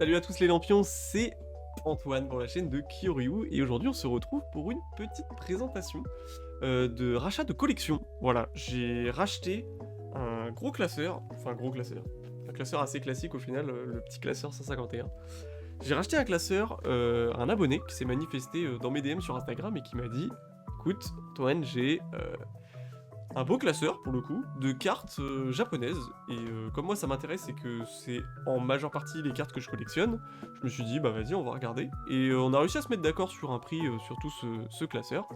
Salut à tous les lampions, c'est Antoine pour la chaîne de Kyoryu et aujourd'hui on se retrouve pour une petite présentation de rachat de collection. Voilà, j'ai racheté un gros classeur, un classeur assez classique au final, le petit classeur 151. J'ai racheté un classeur, un abonné qui s'est manifesté dans mes DM sur Instagram et qui m'a dit écoute Antoine, j'ai un beau classeur pour le coup de cartes japonaises et comme moi ça m'intéresse et que c'est en majeure partie les cartes que je collectionne, je me suis dit bah vas-y on va regarder et on a réussi à se mettre d'accord sur un prix sur tout ce classeur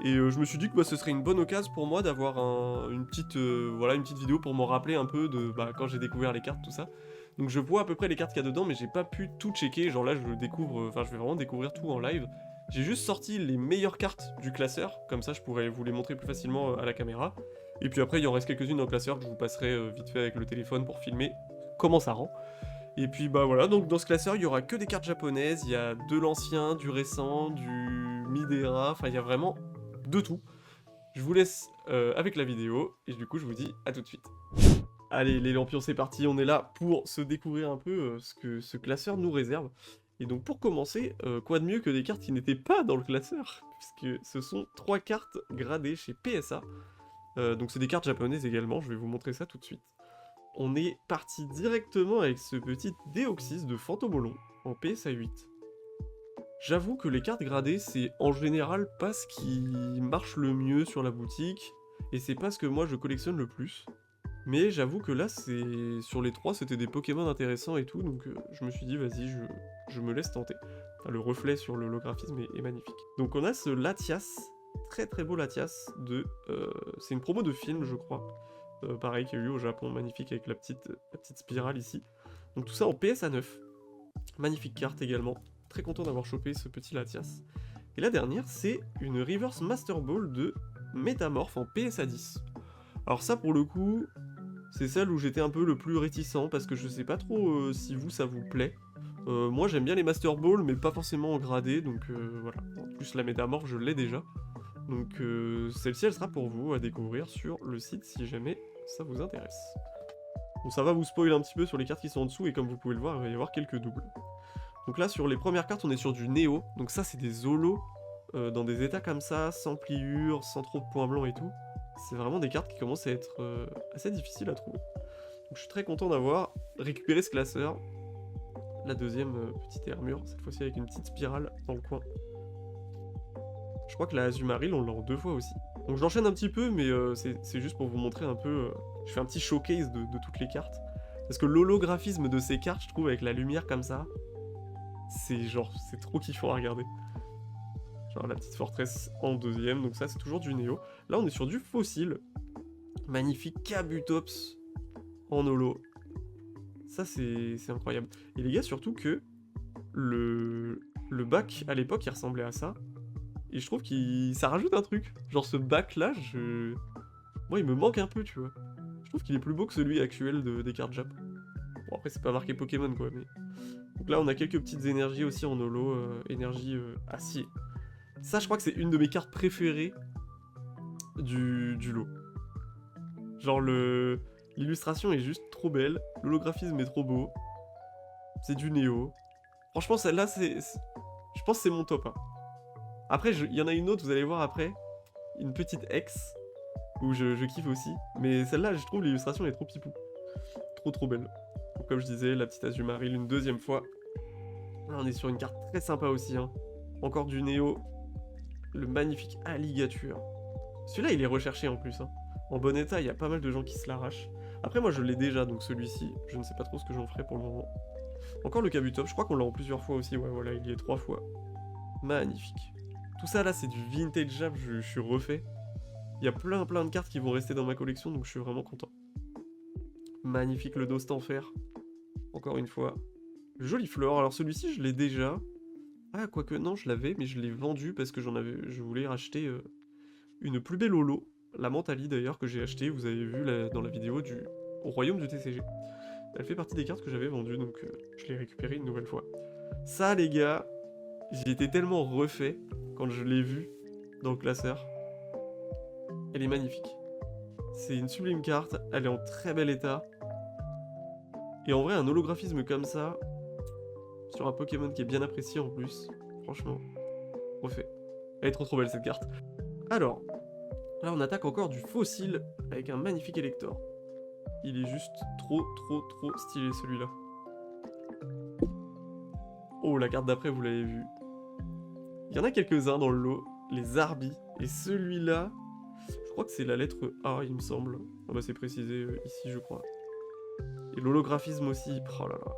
et je me suis dit que bah, ce serait une bonne occasion pour moi d'avoir une petite voilà une petite vidéo pour me rappeler un peu de bah, quand j'ai découvert les cartes tout ça. Donc je vois à peu près les cartes qu'il y a dedans mais j'ai pas pu tout checker, genre là je découvre, enfin je vais vraiment découvrir tout en live. J'ai juste sorti les meilleures cartes du classeur, comme ça je pourrais vous les montrer plus facilement à la caméra. Et puis après il en reste quelques-unes dans le classeur que je vous passerai vite fait avec le téléphone pour filmer comment ça rend. Et puis bah voilà, donc dans ce classeur il y aura que des cartes japonaises, il y a de l'ancien, du récent, du Midera, enfin il y a vraiment de tout. Je vous laisse avec la vidéo et du coup je vous dis à tout de suite. Allez les lampions c'est parti, on est là pour se découvrir un peu ce que ce classeur nous réserve. Et donc pour commencer, quoi de mieux que des cartes qui n'étaient pas dans le classeur, puisque ce sont 3 cartes gradées chez PSA. Donc c'est des cartes japonaises également, je vais vous montrer ça tout de suite. On est parti directement avec ce petit Deoxys de Fantomolon en PSA 8. J'avoue que les cartes gradées, c'est en général pas ce qui marche le mieux sur la boutique, et c'est pas ce que moi je collectionne le plus. Mais j'avoue que là, sur les 3, c'était des Pokémon intéressants et tout, donc je me suis dit, vas-y, je me laisse tenter. Enfin, le reflet sur l'holographisme est magnifique. Donc on a ce Latias, très très beau Latias, c'est une promo de film, je crois. Pareil qu'il y a eu au Japon, magnifique, avec la petite spirale ici. Donc tout ça en PSA 9. Magnifique carte également. Très content d'avoir chopé ce petit Latias. Et la dernière, c'est une Reverse Master Ball de Métamorphe en PSA 10. Alors ça, pour le coup, c'est celle où j'étais un peu le plus réticent, parce que je sais pas trop si vous, ça vous plaît. Moi, j'aime bien les Master Ball, mais pas forcément en gradé, donc voilà. En plus, la Métamorphe, je l'ai déjà. Donc celle-ci, elle sera pour vous à découvrir sur le site si jamais ça vous intéresse. Bon, ça va vous spoiler un petit peu sur les cartes qui sont en dessous, et comme vous pouvez le voir, il va y avoir quelques doubles. Donc là, sur les premières cartes, on est sur du Néo. Donc ça, c'est des holos dans des états comme ça, sans pliure, sans trop de points blancs et tout. C'est vraiment des cartes qui commencent à être assez difficiles à trouver. Donc je suis très content d'avoir récupéré ce classeur. La deuxième petite armure, cette fois-ci avec une petite spirale dans le coin. Je crois que la Azumarill, on l'a en 2 fois aussi. Donc j'enchaîne un petit peu, mais c'est juste pour vous montrer un peu... je fais un petit showcase de toutes les cartes. Parce que l'holographisme de ces cartes, je trouve, avec la lumière comme ça, c'est genre, c'est trop kiffant à regarder. Genre la petite forteresse en deuxième, donc ça c'est toujours du Néo. Là on est sur du fossile. Magnifique Kabutops en holo. Ça c'est incroyable. Et les gars, surtout que le bac à l'époque il ressemblait à ça. Et je trouve que ça rajoute un truc. Genre ce bac là, moi il me manque un peu, tu vois. Je trouve qu'il est plus beau que celui actuel des cartes Jap. Bon après c'est pas marqué Pokémon quoi, mais... Donc là on a quelques petites énergies aussi en holo, énergie acier. Ça je crois que c'est une de mes cartes préférées du lot. Genre l'illustration est juste trop belle, l'holographisme est trop beau, c'est du Néo. Franchement celle-là je pense que c'est mon top 1. Après il y en a une autre, vous allez voir après, une petite X, où je kiffe aussi. Mais celle-là je trouve l'illustration est trop pipou. Trop belle. Donc comme je disais, la petite Azumarill une deuxième fois. Là on est sur une carte très sympa aussi. Hein. Encore du Néo. Le magnifique Alligature. Celui-là il est recherché en plus. Hein. En bon état, il y a pas mal de gens qui se l'arrachent. Après moi je l'ai déjà, donc celui-ci, je ne sais pas trop ce que j'en ferai pour le moment. Encore le Kabutops, je crois qu'on l'a en plusieurs fois aussi. Ouais voilà, il y est 3 fois. Magnifique. Tout ça là c'est du vintage jab, je suis refait. Il y a plein de cartes qui vont rester dans ma collection, donc je suis vraiment content. Magnifique le Dost en fer. Encore une fois. Jolie fleur, alors celui-ci je l'ai déjà. Ah quoique non je l'avais, mais je l'ai vendu parce que je voulais racheter une plus belle holo. La Mentali d'ailleurs que j'ai acheté, vous avez vu dans la vidéo au royaume du TCG. Elle fait partie des cartes que j'avais vendues, donc je l'ai récupérée une nouvelle fois. Ça les gars, j'ai été tellement refait quand je l'ai vue dans le classeur. Elle est magnifique. C'est une sublime carte, elle est en très bel état. Et en vrai, un holographisme comme ça, sur un Pokémon qui est bien apprécié en plus. Franchement, refait. Elle est trop belle cette carte. Alors, là on attaque encore du fossile avec un magnifique Elector. Il est juste trop stylé celui-là. Oh, la carte d'après, vous l'avez vu. Il y en a quelques-uns dans le lot, les Arby. Et celui-là, je crois que c'est la lettre A, il me semble. Ah bah c'est précisé ici, je crois. Et l'holographisme aussi, oh là là.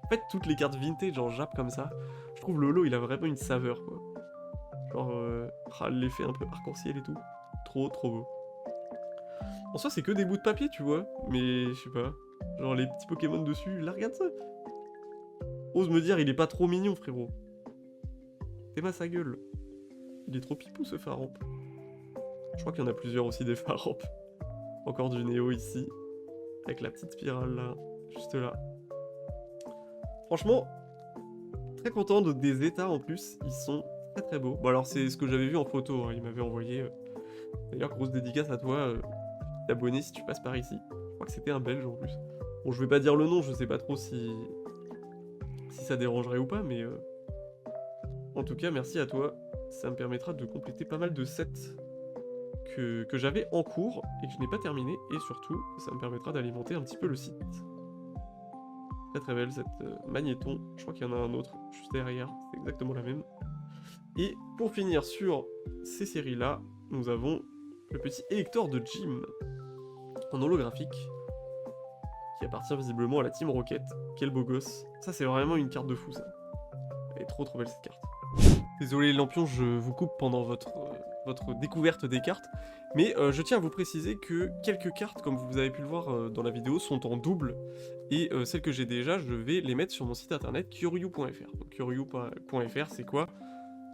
En fait, toutes les cartes vintage en Jap comme ça, je trouve le holo, il a vraiment une saveur, quoi. Genre, l'effet un peu arc-en-ciel et tout. Trop beau. En soi, c'est que des bouts de papier, tu vois. Mais, je sais pas. Genre, les petits Pokémon dessus, là, regarde ça. Ose me dire, il est pas trop mignon, frérot. T'es ma sa gueule. Il est trop pipou, ce Pharamp. Je crois qu'il y en a plusieurs aussi, des Pharamp. Encore du Néo ici. Avec la petite spirale, là. Juste là. Franchement, très content des états, en plus. Ils sont très beaux. Bon, alors, c'est ce que j'avais vu en photo. Hein. Il m'avait envoyé... D'ailleurs, grosse dédicace à toi. T'abonner si tu passes par ici. Je crois que c'était un Belge, en plus. Bon, je vais pas dire le nom. Je sais pas trop si ça dérangerait ou pas, mais... En tout cas, merci à toi. Ça me permettra de compléter pas mal de sets que j'avais en cours et que je n'ai pas terminé. Et surtout, ça me permettra d'alimenter un petit peu le site. Très belle cette magnéton. Je crois qu'il y en a un autre juste derrière. C'est exactement la même. Et pour finir sur ces séries-là, nous avons le petit Elector de Jim en holographique qui appartient visiblement à la Team Rocket. Quel beau gosse. Ça, c'est vraiment une carte de fou, ça. Elle est trop belle cette carte. Désolé Lampion, je vous coupe pendant votre découverte des cartes, mais je tiens à vous préciser que quelques cartes, comme vous avez pu le voir dans la vidéo, sont en double, et celles que j'ai déjà, je vais les mettre sur mon site internet Kyoryu.fr. Donc Kyoryu.fr, c'est quoi?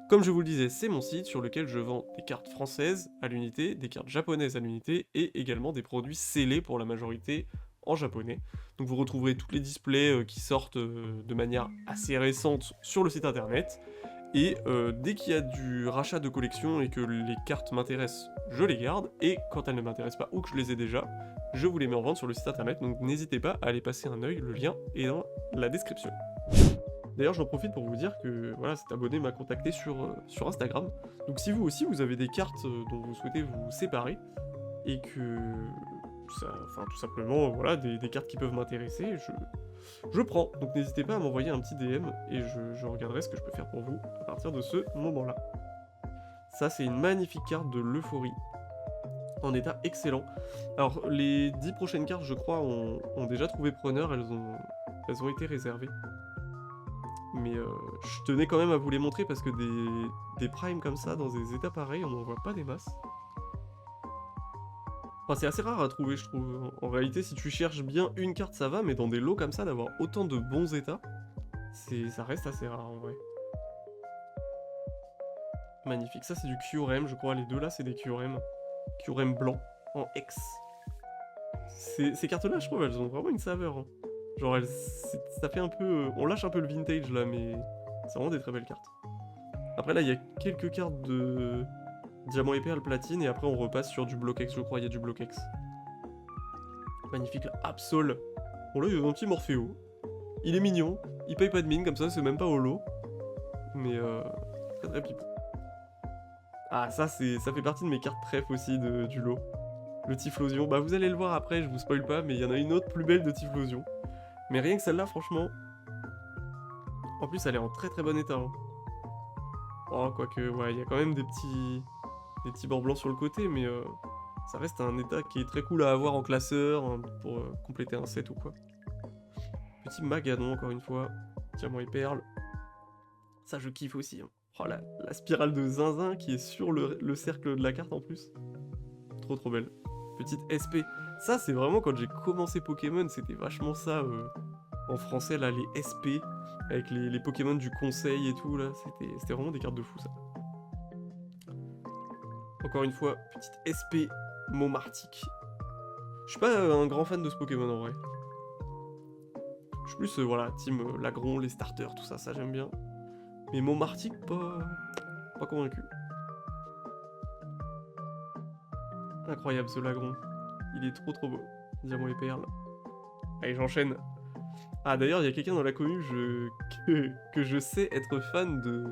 Comme je vous le disais, c'est mon site sur lequel je vends des cartes françaises à l'unité, des cartes japonaises à l'unité, et également des produits scellés pour la majorité en japonais. Donc vous retrouverez tous les displays qui sortent de manière assez récente sur le site internet. Et dès qu'il y a du rachat de collection et que les cartes m'intéressent, je les garde. Et quand elles ne m'intéressent pas ou que je les ai déjà, je vous les mets en vente sur le site internet. Donc n'hésitez pas à aller passer un œil, le lien est dans la description. D'ailleurs, j'en profite pour vous dire que voilà, cet abonné m'a contacté sur Instagram. Donc si vous aussi, vous avez des cartes dont vous souhaitez vous séparer, et que... Enfin, tout simplement, voilà, des cartes qui peuvent m'intéresser, je prends. Donc n'hésitez pas à m'envoyer un petit DM et je regarderai ce que je peux faire pour vous à partir de ce moment-là. Ça, c'est une magnifique carte de l'euphorie, en état excellent. Alors, les 10 prochaines cartes, je crois, ont déjà trouvé preneur, elles ont été réservées. Mais je tenais quand même à vous les montrer parce que des primes comme ça, dans des états pareils, on n'en voit pas des masses. Enfin, c'est assez rare à trouver, je trouve. En réalité, si tu cherches bien une carte, ça va, mais dans des lots comme ça, d'avoir autant de bons états, ça reste assez rare, en vrai. Magnifique. Ça, c'est du Kyurem, je crois. Les deux, là, c'est des Kyurem. Kyurem blanc, en X. Ces cartes-là, je trouve, elles ont vraiment une saveur. Hein. Genre, ça fait un peu... on lâche un peu le vintage, là, mais c'est vraiment des très belles cartes. Après, là, il y a quelques cartes de... Diamant et perle platine, et après on repasse sur du Bloquex, je crois, il y a du Bloquex. Magnifique, là, Absol. Bon là, il y a un petit Morpheo. Il est mignon, il paye pas de mine, comme ça, c'est même pas holo. Mais très pipou. Ah, ça fait partie de mes cartes trèfle aussi du lot. Le Typhlosion, bah vous allez le voir après, je vous spoil pas, mais il y en a une autre plus belle de Typhlosion. Mais rien que celle-là, franchement... En plus, elle est en très bon état. Hein. Oh, quoique, ouais, il y a quand même des petits bords blancs sur le côté, mais ça reste un état qui est très cool à avoir en classeur, hein, pour compléter un set ou quoi. Petit Magadon, encore une fois. Diamant et perle. Ça, je kiffe aussi. Hein. Oh, la spirale de zinzin qui est sur le cercle de la carte en plus. Trop belle. Petite SP. Ça, c'est vraiment quand j'ai commencé Pokémon, c'était vachement ça. En français, là, les SP, avec les Pokémon du conseil et tout, là. C'était vraiment des cartes de fou, ça. Encore une fois, petite SP Momartic. Je suis pas un grand fan de ce Pokémon en vrai. Je suis plus, voilà, team Lagron, les starters, tout ça, ça j'aime bien. Mais Momartic, pas convaincu. Incroyable ce Lagron. Il est trop beau. Diamant et perle. Allez, j'enchaîne Ah d'ailleurs, il y a quelqu'un dans la commune que je sais être fan de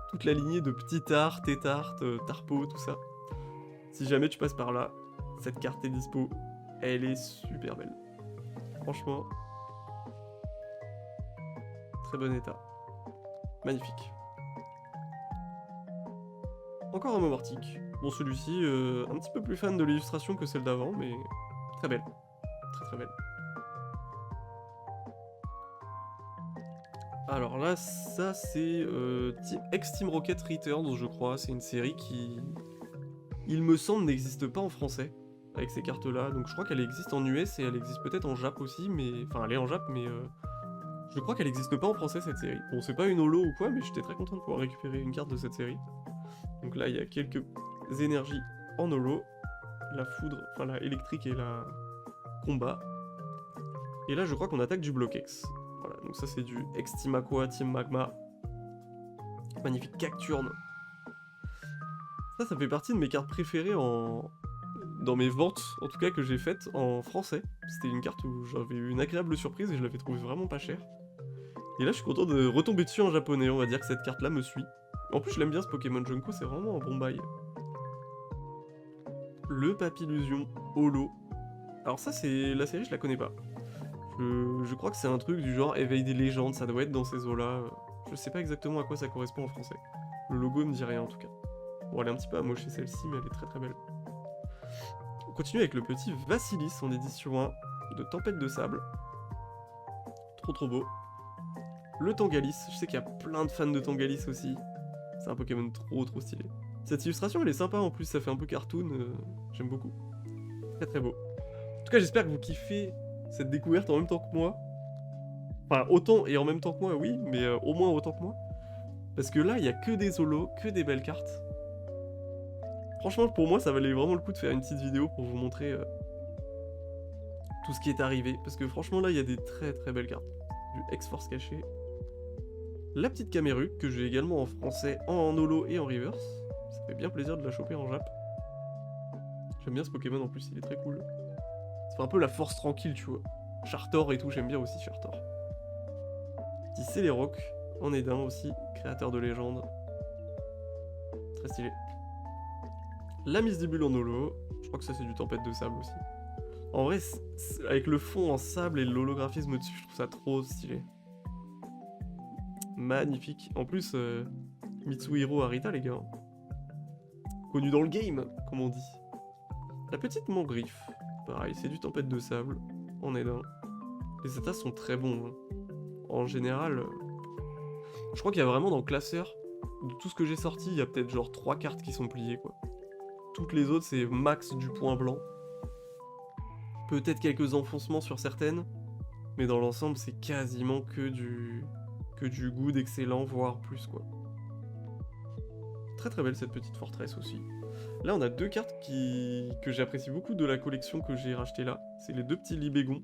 toute la lignée de Petit Art, Tétart, Tarpo, tout ça. Si jamais tu passes par là, cette carte est dispo. Elle est super belle. Franchement, très bon état. Magnifique. Encore un mot mortique. Bon, celui-ci, un petit peu plus fan de l'illustration que celle d'avant, mais très belle. Très très belle. Alors là, ça c'est Ex-Team Rocket Returns, je crois. C'est une série qui, il me semble, n'existe pas en français, avec ces cartes-là. Donc je crois qu'elle existe en US et elle existe peut-être en Jap aussi, mais... Enfin, elle est en Jap, mais... Je crois qu'elle n'existe pas en français, cette série. Bon, c'est pas une holo ou quoi, mais j'étais très content de pouvoir récupérer une carte de cette série. Donc là, il y a quelques énergies en holo. La foudre, enfin la électrique et la combat. Et là, je crois qu'on attaque du Block-X. Voilà, donc ça c'est du Ex-Team Aqua, Team Magma. Magnifique Cacturne. Ça fait partie de mes cartes préférées dans mes ventes, en tout cas que j'ai faites en français. C'était une carte où j'avais eu une agréable surprise et je l'avais trouvée vraiment pas chère. Et là je suis content de retomber dessus en japonais, on va dire que cette carte là me suit. En plus je l'aime bien ce Pokémon Junko, c'est vraiment un bon bail. Le Papillusion Holo. Alors ça c'est... la série je la connais pas. Je crois que c'est un truc du genre éveil des légendes, ça doit être dans ces eaux-là. Je sais pas exactement à quoi ça correspond en français. Le logo me dit rien en tout cas. Bon, elle est un petit peu amochée celle-ci, mais elle est très très belle. On continue avec le petit Vassilis en édition 1 de Tempête de Sable. Trop trop beau. Le Tangalis, je sais qu'il y a plein de fans de Tangalis aussi. C'est un Pokémon trop trop stylé. Cette illustration elle est sympa en plus, ça fait un peu cartoon, j'aime beaucoup. Très très beau. En tout cas j'espère que vous kiffez cette découverte en même temps que moi. Enfin autant et en même temps que moi oui, mais au moins autant que moi. Parce que là il y a que des holos, que des belles cartes. Franchement pour moi ça valait vraiment le coup de faire une petite vidéo pour vous montrer tout ce qui est arrivé. Parce que franchement là il y a des très très belles cartes. Du X-Force caché. La petite Caméru, que j'ai également en français, en holo et en reverse. Ça fait bien plaisir de la choper en Jap. J'aime bien ce Pokémon en plus, il est très cool. Ça fait un peu la force tranquille, tu vois. Chartor et tout, j'aime bien aussi Chartor. Petit Celeroc, en Édin aussi, créateur de légende. Très stylé. La Misdibule en holo, je crois que ça c'est du Tempête de Sable aussi. En vrai, avec le fond en sable et l'holographisme dessus, je trouve ça trop stylé. Magnifique. En plus, Mitsuhiro Arita, les gars. Connu dans le game, comme on dit. La petite Mangriffe. Pareil, c'est du Tempête de Sable. En Édin. Les états sont très bons. Hein. En général, je crois qu'il y a vraiment dans le classeur, de tout ce que j'ai sorti, il y a peut-être genre 3 cartes qui sont pliées, quoi. Toutes les autres, c'est max du point blanc. Peut-être quelques enfoncements sur certaines. Mais dans l'ensemble, c'est quasiment que du good, excellent, voire plus, quoi. Très très belle cette petite forteresse aussi. Là, on a 2 cartes que j'apprécie beaucoup de la collection que j'ai racheté là. C'est les 2 petits Libégons.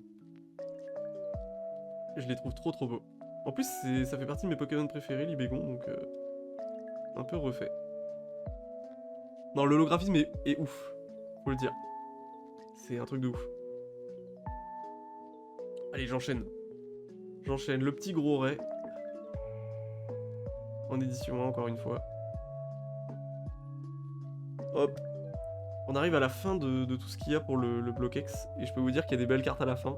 Je les trouve trop trop beaux. En plus, ça fait partie de mes Pokémon préférés, Libégon, donc un peu refait. Non, l'holographisme est ouf, faut le dire. C'est un truc de ouf. Allez, j'enchaîne. J'enchaîne. Le petit gros ray. En édition 1, encore une fois. Hop. On arrive à la fin de tout ce qu'il y a pour le Block-X. Et je peux vous dire qu'il y a des belles cartes à la fin.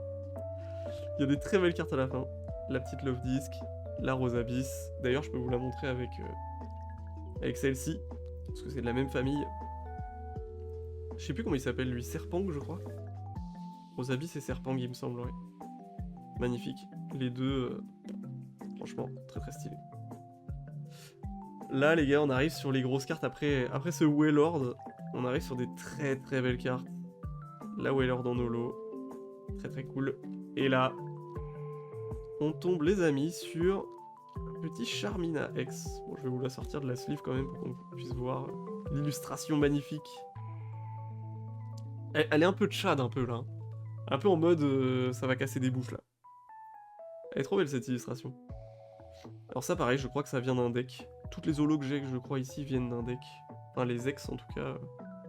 Il y a des très belles cartes à la fin. La petite Love Disc. La Rose Abyss. D'ailleurs, je peux vous la montrer avec celle-ci. Parce que c'est de la même famille. Je sais plus comment il s'appelle lui. Serpang, je crois. Rose Abyss et Serpang, il me semble, ouais. Magnifique. Les deux, franchement, très très stylé. Là, les gars, on arrive sur les grosses cartes. Après ce Wailord, on arrive sur des très très belles cartes. La Wailord en holo. Très très cool. Et là, on tombe, les amis, sur un petit Charmina X. Bon, je vais vous la sortir de la sleeve quand même pour qu'on puisse voir l'illustration magnifique. Elle est un peu tchad, un peu là. Un peu en mode ça va casser des bouches là. Elle est trop belle cette illustration. Alors ça pareil, je crois que ça vient d'un deck. Toutes les holos que j'ai, je crois ici, viennent d'un deck. Enfin les ex en tout cas,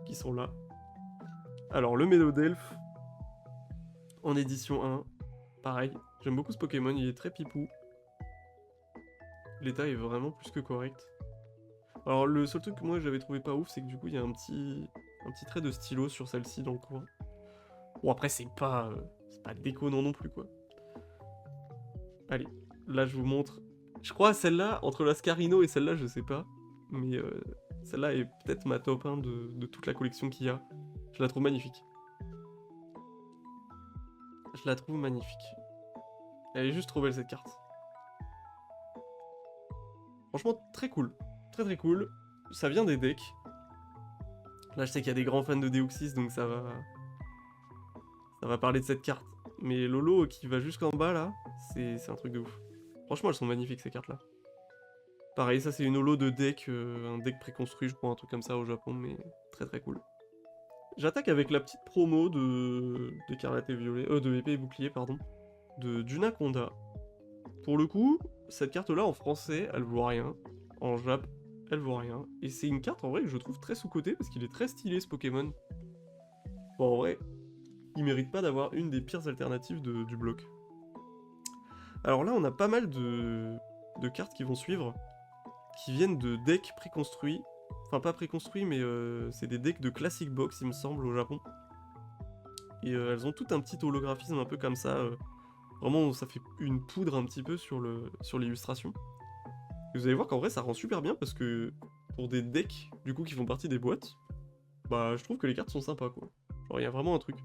qui sont là. Alors le Mélo d'Elf, en édition 1, pareil, J'aime beaucoup ce Pokémon, il est très pipou. L'état est vraiment plus que correct. Alors le seul truc que moi j'avais trouvé pas ouf, c'est que du coup il y a un petit trait de stylo sur celle-ci dans le coin. Bon après c'est pas déconnant non plus quoi. Allez, là je vous montre. Je crois celle-là, entre la Scarino et celle-là je sais pas. Mais celle-là est peut-être ma top 1 de toute la collection qu'il y a. Je la trouve magnifique. Je la trouve magnifique. Elle est juste trop belle cette carte. Franchement très cool. Très très cool. Ça vient des decks. Là je sais qu'il y a des grands fans de Deoxys donc ça va parler de cette carte. Mais Lolo qui va jusqu'en bas là, c'est un truc de ouf. Franchement elles sont magnifiques ces cartes là. Pareil ça c'est une holo de deck, un deck préconstruit je crois, un truc comme ça au Japon, mais très très cool. J'attaque avec la petite promo d'Écarlate et Violet, de épée et bouclier pardon, de d'Unaconda. Pour le coup, cette carte là en français elle vaut rien, en Jap elle vaut rien, et c'est une carte en vrai que je trouve très sous-cotée parce qu'il est très stylé ce Pokémon. Bon en vrai, il mérite pas d'avoir une des pires alternatives du bloc. Alors là on a pas mal de cartes qui vont suivre, qui viennent de decks préconstruits. Enfin pas préconstruits mais c'est des decks de Classic Box il me semble au Japon. Et elles ont tout un petit holographisme un peu comme ça. Vraiment ça fait une poudre un petit peu sur l'illustration. Et vous allez voir qu'en vrai ça rend super bien parce que pour des decks du coup qui font partie des boîtes, bah je trouve que les cartes sont sympas quoi. Genre il y a vraiment un truc.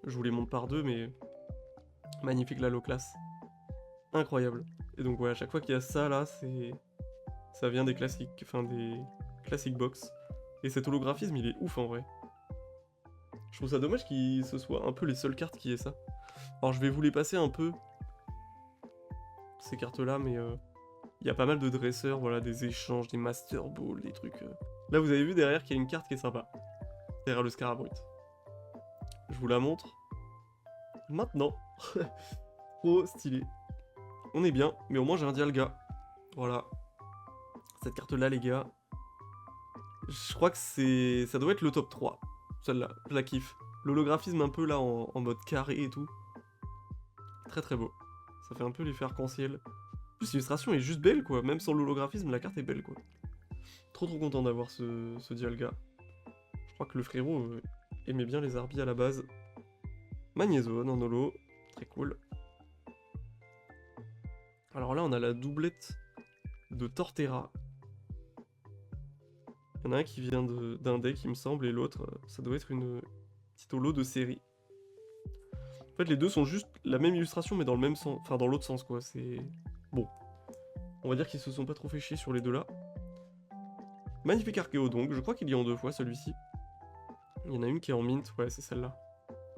Je vous les montre par deux mais magnifique la low class. Incroyable. Et donc ouais à chaque fois qu'il y a ça là ça vient des classiques, enfin des classic box. Et cet holographisme il est ouf en vrai. Je trouve ça dommage qu'il ce soit un peu les seules cartes qui aient ça. Alors je vais vous les passer un peu, ces cartes là, mais il y a pas mal de dresseurs, voilà, des échanges, des master balls, des trucs. Là vous avez vu derrière qu'il y a une carte qui est sympa. Derrière le Scarabrut. Je vous la montre. Maintenant. Trop stylé. On est bien, mais au moins j'ai un Dialga. Voilà. Cette carte là les gars. Je crois que ça doit être le top 3. Celle-là, je la kiffe. L'holographisme un peu là en mode carré et tout. Très très beau. Ça fait un peu l'effet arc-en-ciel. En plus l'illustration est juste belle quoi, même sans l'holographisme la carte est belle quoi. Trop content d'avoir ce Dialga. Je crois que le frérot aimait bien les Arbis à la base. Magnézone en holo, très cool. Alors là on a la doublette de Torterra. Il y en a un qui vient d'un deck il me semble et l'autre ça doit être une petite holo de série. En fait les deux sont juste la même illustration mais dans le même sens, enfin dans l'autre sens quoi, c'est... Bon. On va dire qu'ils se sont pas trop fait chier sur les deux là. Magnifique Archéo donc, je crois qu'il y a en 2 fois celui-ci. Il y en a une qui est en mint, ouais c'est celle-là.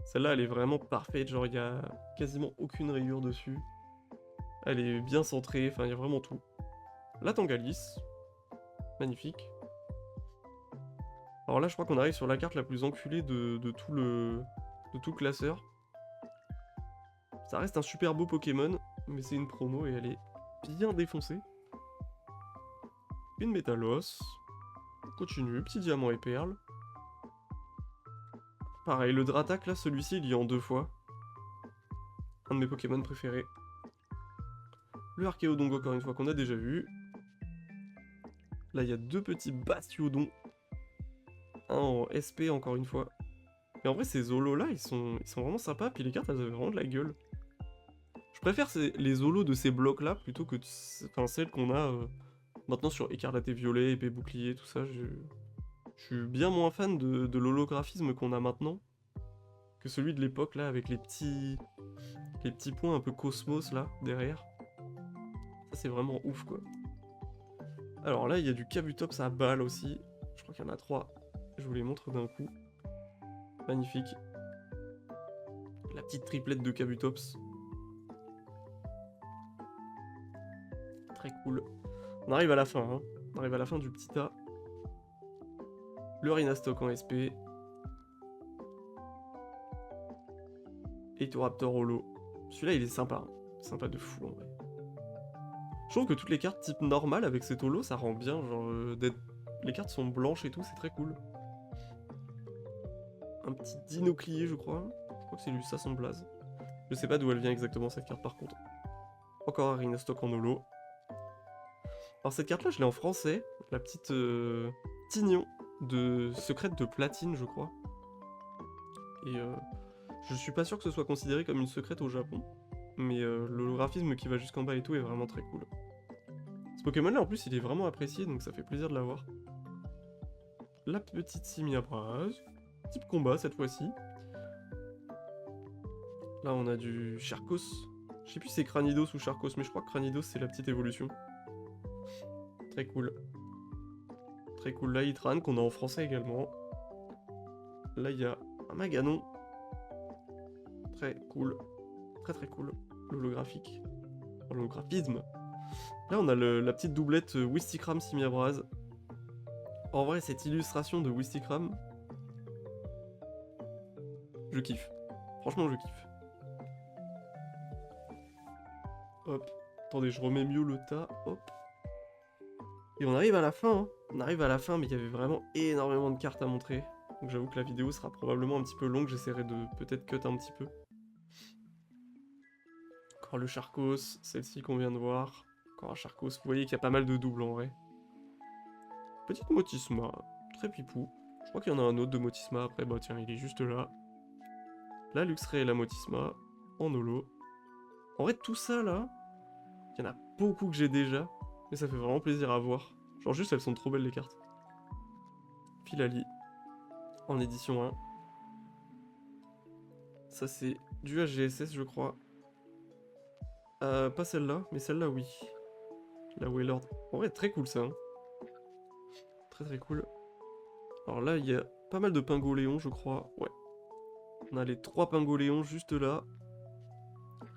Celle-là elle est vraiment parfaite, genre il y a quasiment aucune rayure dessus. Elle est bien centrée, enfin il y a vraiment tout. La Tangalis, magnifique. Alors là je crois qu'on arrive sur la carte la plus enculée de tout le classeur. Ça reste un super beau Pokémon, mais c'est une promo et elle est bien défoncée. Une Métalos. On continue, petit diamant et perle. Pareil, le Dratak là, celui-ci il y est en 2 fois. Un de mes Pokémon préférés. Le Archéodon encore une fois qu'on a déjà vu. Là il y a 2 petits Bastiodons. Un en SP encore une fois. Et en vrai ces holos là ils sont vraiment sympas, puis les cartes elles avaient vraiment de la gueule. Je préfère les holos de ces blocs là plutôt que celles qu'on a maintenant sur Écarlate et Violet, épée bouclier, tout ça. Je suis bien moins fan de l'holographisme qu'on a maintenant que celui de l'époque là avec les petits points un peu cosmos là derrière. Ça c'est vraiment ouf quoi. Alors là il y a du Kabutops à balle aussi. Je crois qu'il y en a 3. Je vous les montre d'un coup. Magnifique. La petite triplette de Kabutops. Très cool. On arrive à la fin, hein. On arrive à la fin du petit tas. Le Rhinastock en SP. Et Raptor Holo. Celui-là il est sympa. Hein. Sympa de fou en vrai. Je trouve que toutes les cartes type normal avec cet holo ça rend bien. Genre les cartes sont blanches et tout, c'est très cool. Un petit Dinoclier je crois. Je crois que c'est lui ça son blaze. Je sais pas d'où elle vient exactement cette carte par contre. Encore un Rhinostock en holo. Alors cette carte là je l'ai en français, la petite Tignon de secrète de platine je crois. Et je suis pas sûr que ce soit considéré comme une secrète au Japon, mais l'holographisme qui va jusqu'en bas et tout est vraiment très cool. Ce Pokémon là en plus il est vraiment apprécié donc ça fait plaisir de l'avoir. La petite Simiabras, type combat cette fois-ci. Là on a du Charcos. Je sais plus si c'est Cranidos ou Charcos, mais je crois que Cranidos c'est la petite évolution. Très cool. Très cool. Là Hitran qu'on a en français également. Là il y a un Maganon. Très cool. Très cool. L'holographique. L'holographisme. Là on a la petite doublette Wistikram Simiabras. En vrai cette illustration de Wistikram, je kiffe. Franchement je kiffe. Hop. Attendez, je remets mieux le tas. Hop. Et on arrive à la fin. Hein. On arrive à la fin, mais il y avait vraiment énormément de cartes à montrer. Donc j'avoue que la vidéo sera probablement un petit peu longue. J'essaierai de peut-être cut un petit peu. Encore le Charcos, celle-ci qu'on vient de voir. Encore un Charcos. Vous voyez qu'il y a pas mal de doubles en vrai. Petite Motisma. Très pipou. Je crois qu'il y en a un autre de Motisma. Après, bah tiens, il est juste là. La Luxray et la Motisma. En holo. En vrai, tout ça là, il y en a beaucoup que j'ai déjà. Mais ça fait vraiment plaisir à voir. Genre juste, elles sont trop belles les cartes. Filali. En édition 1. Ça c'est du HGSS je crois. Pas celle-là, mais celle-là oui. La Wailord. En vrai, très cool ça. Hein. Très cool. Alors là, il y a pas mal de Pingoléons je crois. Ouais. On a les 3 Pingoléons juste là.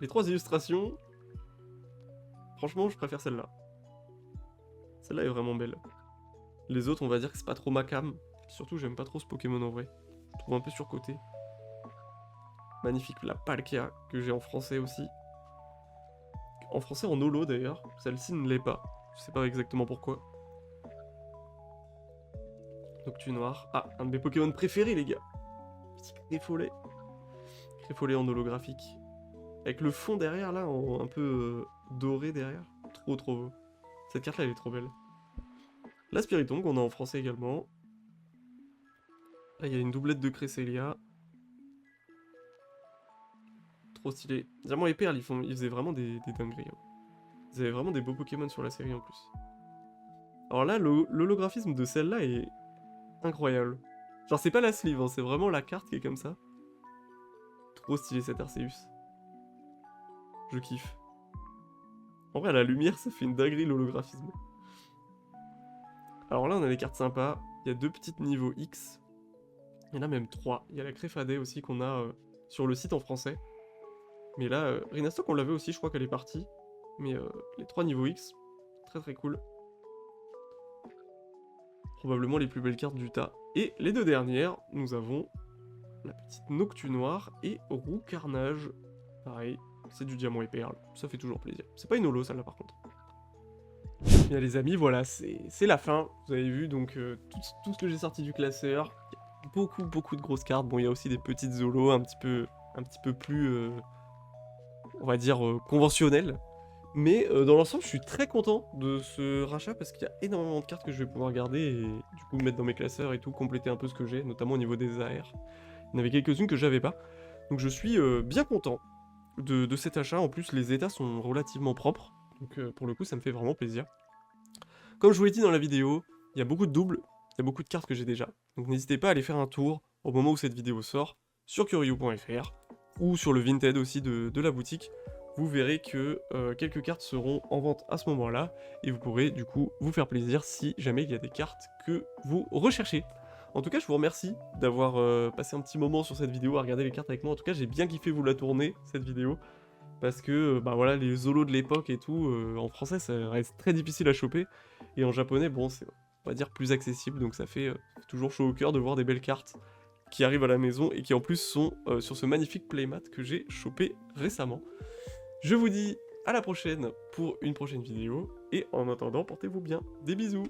Les 3 illustrations. Franchement, je préfère celle-là. Celle-là est vraiment belle. Les autres, on va dire que c'est pas trop ma cam. Surtout, j'aime pas trop ce Pokémon en vrai. Je trouve un peu surcoté. Magnifique, la Palkia, que j'ai en français aussi. En français en holo d'ailleurs. Celle-ci ne l'est pas. Je sais pas exactement pourquoi. Noctunoir. Ah, un de mes Pokémon préférés, les gars. Petit Créfolet. Créfolet en holographique. Avec le fond derrière, là, un peu doré derrière. Trop beau. Cette carte-là, elle est trop belle. La Spiritomb, qu'on a en français également. Là, il y a une doublette de Cresselia. Trop stylé. Diamant et Perle, ils faisaient vraiment des dingueries. Hein. Ils avaient vraiment des beaux Pokémon sur la série en plus. Alors là, l'holographisme de celle-là est incroyable. Genre, c'est pas la sleeve, hein, c'est vraiment la carte qui est comme ça. Trop stylé cet Arceus. Je kiffe. En vrai, à la lumière, ça fait une dinguerie l'holographisme. Alors là, on a des cartes sympas. Il y a 2 petites niveaux X. Il y en a même 3. Il y a la Créfadé aussi qu'on a sur le site en français. Mais là, Rhinastock, on l'avait aussi, je crois qu'elle est partie. Mais les 3 niveaux X, très cool. Probablement les plus belles cartes du tas. Et les 2 dernières, nous avons la petite Noctunoir et Roux Carnage. Pareil, c'est du diamant et perle, ça fait toujours plaisir. C'est pas une holo celle-là par contre. Bien les amis, voilà, c'est la fin. Vous avez vu donc tout ce que j'ai sorti du classeur. Il y a beaucoup de grosses cartes. Bon, il y a aussi des petites holos un petit peu plus, on va dire, conventionnelles. Mais dans l'ensemble, je suis très content de ce rachat parce qu'il y a énormément de cartes que je vais pouvoir garder et du coup mettre dans mes classeurs et tout, compléter un peu ce que j'ai, notamment au niveau des AR. Il y en avait quelques-unes que j'avais pas. Donc je suis bien content de cet achat. En plus, les états sont relativement propres. Donc pour le coup, ça me fait vraiment plaisir. Comme je vous l'ai dit dans la vidéo, il y a beaucoup de doubles, il y a beaucoup de cartes que j'ai déjà. Donc n'hésitez pas à aller faire un tour au moment où cette vidéo sort sur Curyu.fr ou sur le Vinted aussi de la boutique. Vous verrez que quelques cartes seront en vente à ce moment-là, et vous pourrez du coup vous faire plaisir si jamais il y a des cartes que vous recherchez. En tout cas, je vous remercie d'avoir passé un petit moment sur cette vidéo à regarder les cartes avec moi. En tout cas, j'ai bien kiffé vous la tourner, cette vidéo, parce que bah voilà, les holos de l'époque et tout, en français ça reste très difficile à choper, et en japonais, bon, c'est on va dire plus accessible, donc ça fait toujours chaud au cœur de voir des belles cartes qui arrivent à la maison et qui en plus sont sur ce magnifique playmat que j'ai chopé récemment. Je vous dis à la prochaine pour une prochaine vidéo, et en attendant, portez-vous bien. Des bisous!